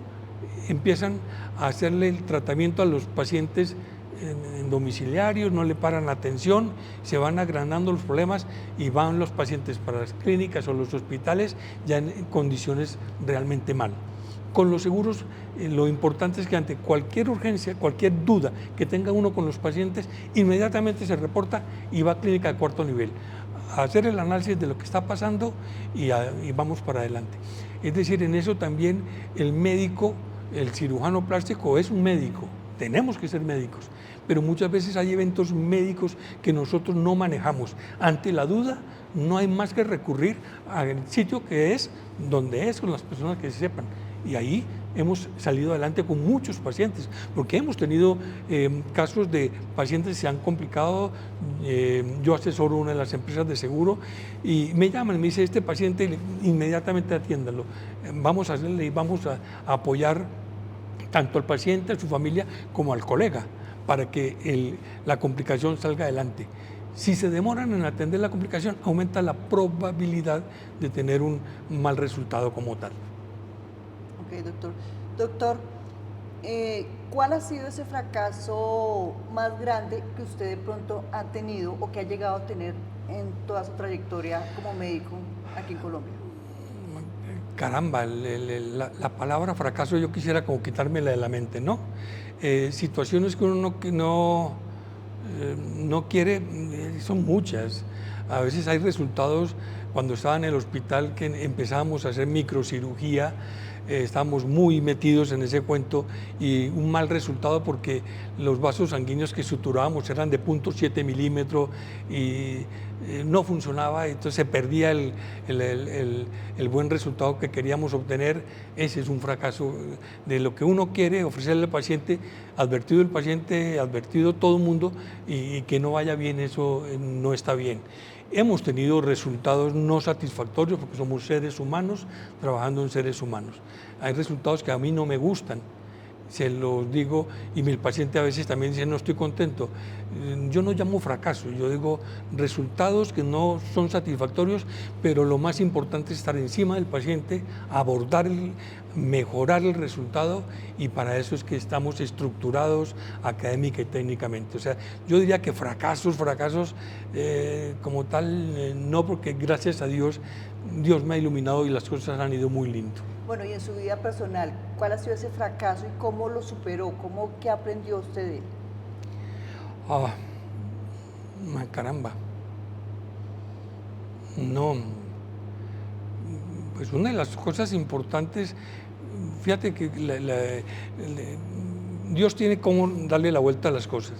empiezan a hacerle el tratamiento a los pacientes en domiciliarios, no le paran la atención, se van agrandando los problemas y van los pacientes para las clínicas o los hospitales ya en condiciones realmente mal. Con los seguros, lo importante es que ante cualquier urgencia, cualquier duda que tenga uno con los pacientes, inmediatamente se reporta y va a clínica de cuarto nivel a hacer el análisis de lo que está pasando y vamos para adelante. Es decir, en eso también el médico, el cirujano plástico es un médico, tenemos que ser médicos, pero muchas veces hay eventos médicos que nosotros no manejamos. Ante la duda, no hay más que recurrir al sitio que es, donde es, con las personas que sepan. Y ahí hemos salido adelante con muchos pacientes, porque hemos tenido casos de pacientes que se han complicado. Yo asesoro una de las empresas de seguro y me llaman, me dice, este paciente, inmediatamente atiéndalo. Vamos a hacerle y vamos a apoyar tanto al paciente, a su familia, como al colega, para que la complicación salga adelante. Si se demoran en atender la complicación, aumenta la probabilidad de tener un mal resultado como tal. Ok, doctor. Doctor, ¿cuál ha sido ese fracaso más grande que usted de pronto ha tenido o que ha llegado a tener en toda su trayectoria como médico aquí en Colombia? Caramba, la palabra fracaso yo quisiera como quitármela de la mente, ¿no? Situaciones que uno no quiere, son muchas. A veces hay resultados, cuando estaba en el hospital que empezábamos a hacer microcirugía, estábamos muy metidos en ese cuento y un mal resultado porque los vasos sanguíneos que suturábamos eran de 0.7 milímetros y no funcionaba, entonces se perdía el buen resultado que queríamos obtener. Ese es un fracaso de lo que uno quiere ofrecerle al paciente, advertido el paciente, advertido todo el mundo, y que no vaya bien, eso no está bien. Hemos tenido resultados no satisfactorios porque somos seres humanos trabajando en seres humanos. Hay resultados que a mí no me gustan, se los digo, y mi paciente a veces también dice no estoy contento. Yo no llamo fracaso, yo digo resultados que no son satisfactorios, pero lo más importante es estar encima del paciente, abordar, mejorar el resultado, y para eso es que estamos estructurados académica y técnicamente. O sea, yo diría que fracasos como tal, no, porque gracias a Dios, Dios me ha iluminado y las cosas han ido muy lindo. Bueno, y en su vida personal, ¿cuál ha sido ese fracaso y cómo lo superó? ¿Qué aprendió usted de él? Caramba. No, pues una de las cosas importantes, fíjate que Dios tiene cómo darle la vuelta a las cosas.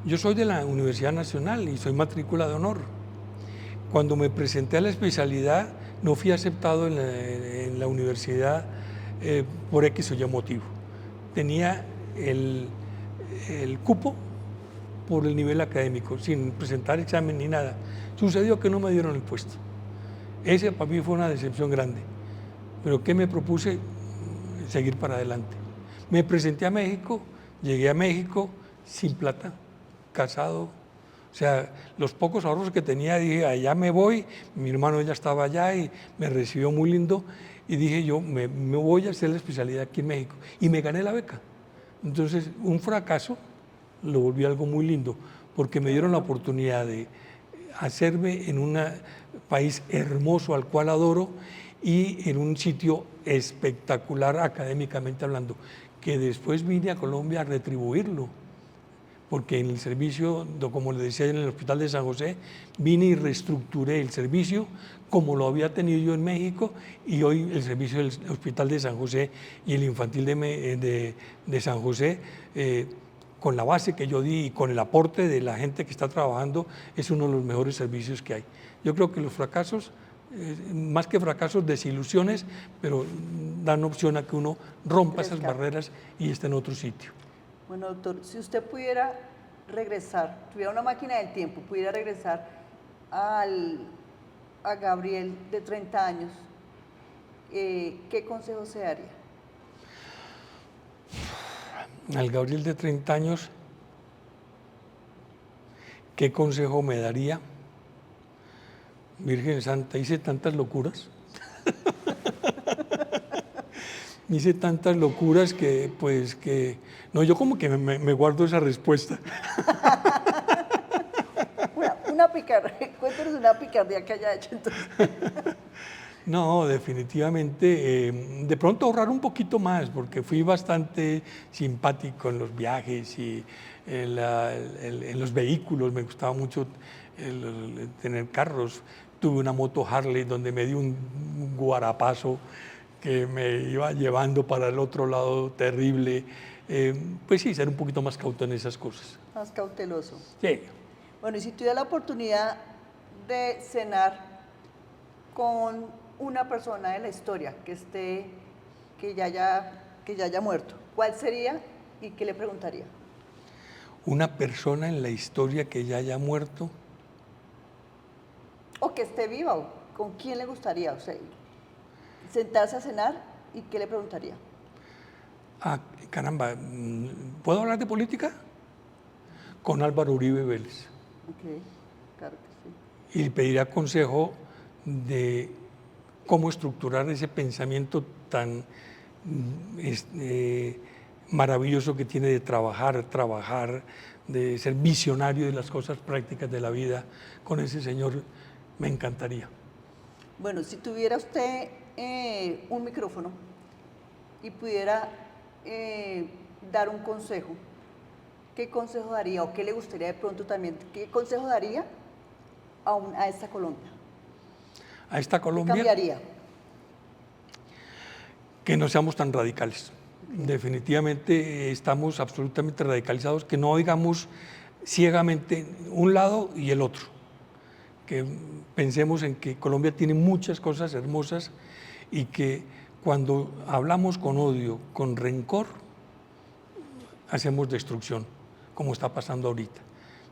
Yo soy de la Universidad Nacional y soy matrícula de honor. Cuando me presenté a la especialidad, no fui aceptado en la universidad por X o Y motivo. Tenía el cupo por el nivel académico, sin presentar examen ni nada. Sucedió que no me dieron el puesto. Ese para mí fue una decepción grande. Pero ¿qué me propuse? Seguir para adelante. Me presenté a México, llegué a México sin plata, casado. O sea, los pocos ahorros que tenía, dije, allá me voy. Mi hermano ya estaba allá y me recibió muy lindo. Y dije yo, me voy a hacer la especialidad aquí en México. Y me gané la beca. Entonces, un fracaso lo volví algo muy lindo, porque me dieron la oportunidad de hacerme en un país hermoso al cual adoro y en un sitio espectacular académicamente hablando, que después vine a Colombia a retribuirlo, porque en el servicio, como le decía en el Hospital de San José, vine y reestructuré el servicio como lo había tenido yo en México, y hoy el servicio del Hospital de San José y el infantil de San José, con la base que yo di y con el aporte de la gente que está trabajando, es uno de los mejores servicios que hay. Yo creo que los fracasos, más que fracasos, desilusiones, pero dan opción a que uno rompa esas barreras y esté en otro sitio. Bueno, doctor, si usted pudiera regresar, tuviera una máquina del tiempo, pudiera regresar a Gabriel de 30 años, ¿qué consejo se daría? Al Gabriel de 30 años, ¿qué consejo me daría? Virgen Santa, hice tantas locuras. Hice tantas locuras que, pues, no, yo como que me guardo esa respuesta. Una picardía, cuéntanos una picardía que haya hecho entonces. No, definitivamente, de pronto ahorrar un poquito más, porque fui bastante simpático en los viajes y en los vehículos. Me gustaba mucho tener carros. Tuve una moto Harley donde me di un guarapazo que me iba llevando para el otro lado terrible. Pues sí, ser un poquito más cauto en esas cosas. Más cauteloso. Sí. Bueno, y si tuviera la oportunidad de cenar con una persona de la historia que ya haya muerto, ¿cuál sería y qué le preguntaría? Una persona en la historia que ya haya muerto. O que esté viva, o ¿con quién le gustaría? O sea, sentarse a cenar y qué le preguntaría. Ah, caramba, ¿puedo hablar de política? Con Álvaro Uribe Vélez. Ok, claro que sí. Y le pediría consejo de cómo estructurar ese pensamiento tan maravilloso que tiene de trabajar, de ser visionario de las cosas prácticas de la vida. Con ese señor me encantaría. Bueno, si tuviera usted un micrófono y pudiera dar un consejo, ¿qué consejo daría o qué le gustaría de pronto también? ¿Qué consejo daría a esta Colombia? A esta Colombia. ¿Qué cambiaría? Que no seamos tan radicales. Definitivamente estamos absolutamente radicalizados, que no oigamos ciegamente un lado y el otro. Que pensemos en que Colombia tiene muchas cosas hermosas y que cuando hablamos con odio, con rencor, hacemos destrucción, como está pasando ahorita.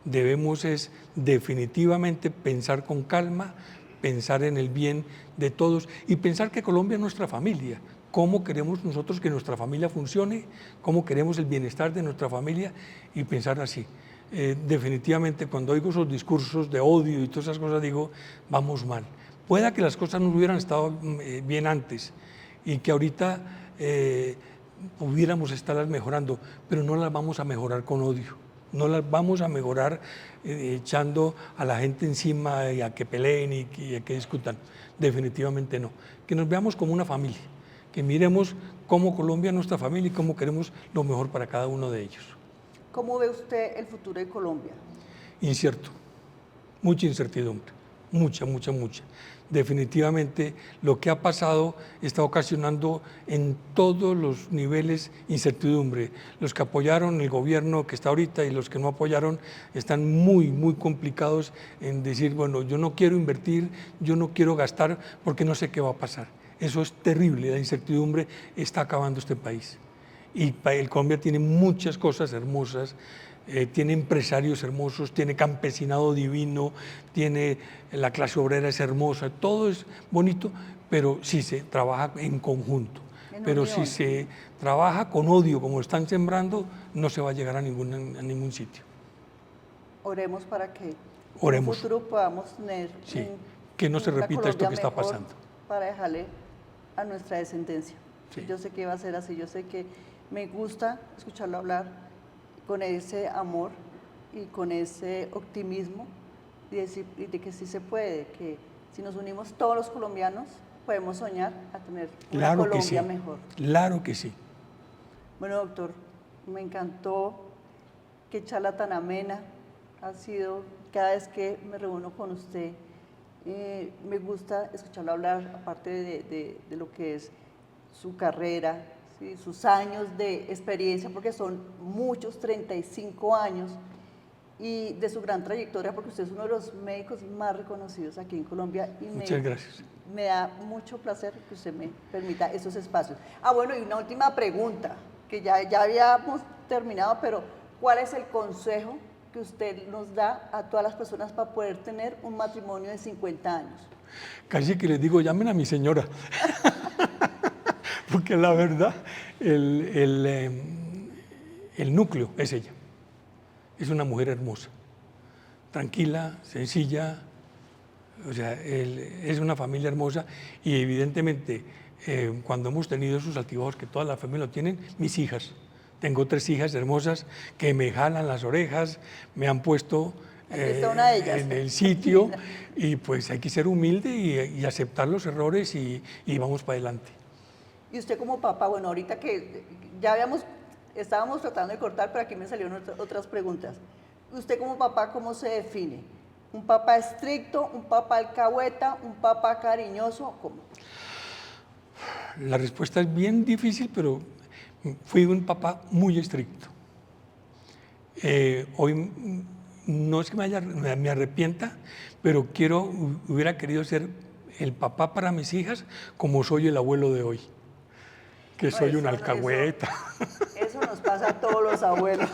Debemos definitivamente pensar con calma, pensar en el bien de todos y pensar que Colombia es nuestra familia. ¿Cómo queremos nosotros que nuestra familia funcione? ¿Cómo queremos el bienestar de nuestra familia? Y pensar así. Definitivamente cuando oigo esos discursos de odio y todas esas cosas digo, vamos mal. Pueda que las cosas no hubieran estado bien antes y que ahorita pudiéramos estarlas mejorando, pero no las vamos a mejorar con odio. No las vamos a mejorar echando a la gente encima y a que peleen y a que discutan. Definitivamente no. Que nos veamos como una familia, que miremos cómo Colombia es nuestra familia y cómo queremos lo mejor para cada uno de ellos. ¿Cómo ve usted el futuro de Colombia? Incierto, mucha incertidumbre. mucha, mucha, mucha. Definitivamente lo que ha pasado está ocasionando en todos los niveles incertidumbre. Los que apoyaron el gobierno que está ahorita y los que no apoyaron están muy, muy complicados en decir, bueno, yo no quiero invertir, yo no quiero gastar porque no sé qué va a pasar. Eso es terrible, la incertidumbre está acabando este país. Y el Colombia tiene muchas cosas hermosas, tiene empresarios hermosos, tiene campesinado divino, tiene la clase obrera es hermosa, todo es bonito, pero si se trabaja en conjunto. Pero si se trabaja con odio, como están sembrando, no se va a llegar a ningún sitio. Oremos para que en un futuro podamos tener que no se repita esto que está mejor pasando. Para dejarle a nuestra descendencia. Sí. Yo sé que va a ser así, yo sé que me gusta escucharlo hablar con ese amor y con ese optimismo de que sí se puede, que si nos unimos todos los colombianos podemos soñar a tener una Colombia mejor. Claro que sí. Bueno, doctor, me encantó, qué charla tan amena ha sido. Cada vez que me reúno con usted, me gusta escucharlo hablar, aparte de lo que es su carrera, ¿sí? Sus años de experiencia, porque son muchos, 35 años, y de su gran trayectoria, porque usted es uno de los médicos más reconocidos aquí en Colombia. Y muchas gracias. Me da mucho placer que usted me permita esos espacios. Ah, bueno, y una última pregunta, que ya habíamos terminado, pero ¿cuál es el consejo que usted nos da a todas las personas para poder tener un matrimonio de 50 años? Casi que les digo, llamen a mi señora. Porque la verdad, el núcleo es ella. Es una mujer hermosa, tranquila, sencilla, o sea, es una familia hermosa y evidentemente cuando hemos tenido esos altibajos que toda la familia lo tienen, mis hijas. Tengo 3 hijas hermosas que me jalan las orejas, me han puesto en el sitio y pues hay que ser humilde y aceptar los errores y vamos para adelante. Y usted como papá, bueno, ahorita que estábamos tratando de cortar, pero aquí me salieron otras preguntas. ¿Usted como papá cómo se define? ¿Un papá estricto, un papá alcahueta, un papá cariñoso? ¿Cómo? La respuesta es bien difícil, pero fui un papá muy estricto. Hoy no es que me arrepienta, pero hubiera querido ser el papá para mis hijas como soy el abuelo de hoy, que soy un alcahueta. Eso nos pasa a todos los abuelos.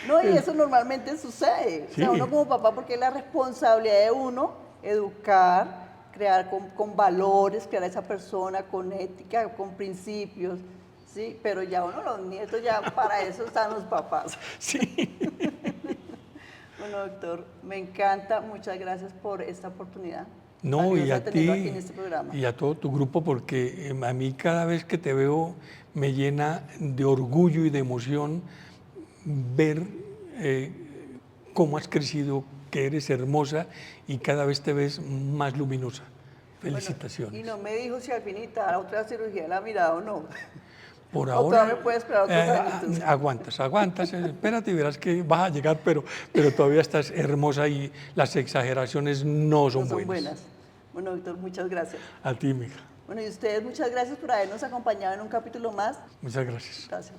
No, y eso normalmente sucede. Sí. O sea, uno como papá, porque es la responsabilidad de uno educar, crear con valores, crear a esa persona con ética, con principios, ¿sí? Pero ya uno, los nietos, ya para eso están los papás. Sí. Bueno, doctor, me encanta. Muchas gracias por esta oportunidad. No, y a ti aquí en este programa. Y a todo tu grupo, porque a mí cada vez que te veo me llena de orgullo y de emoción ver cómo has crecido, que eres hermosa y cada vez te ves más luminosa. Felicitaciones. Bueno, y no me dijo si al fin la otra cirugía de la mirada o no. Por ahora, me puede esperar otros años. Aguantas, espérate y verás que vas a llegar, pero todavía estás hermosa y las exageraciones no son buenas. Bueno, doctor, muchas gracias. A ti, mija. Bueno, y ustedes muchas gracias por habernos acompañado en un capítulo más. Muchas gracias. Gracias.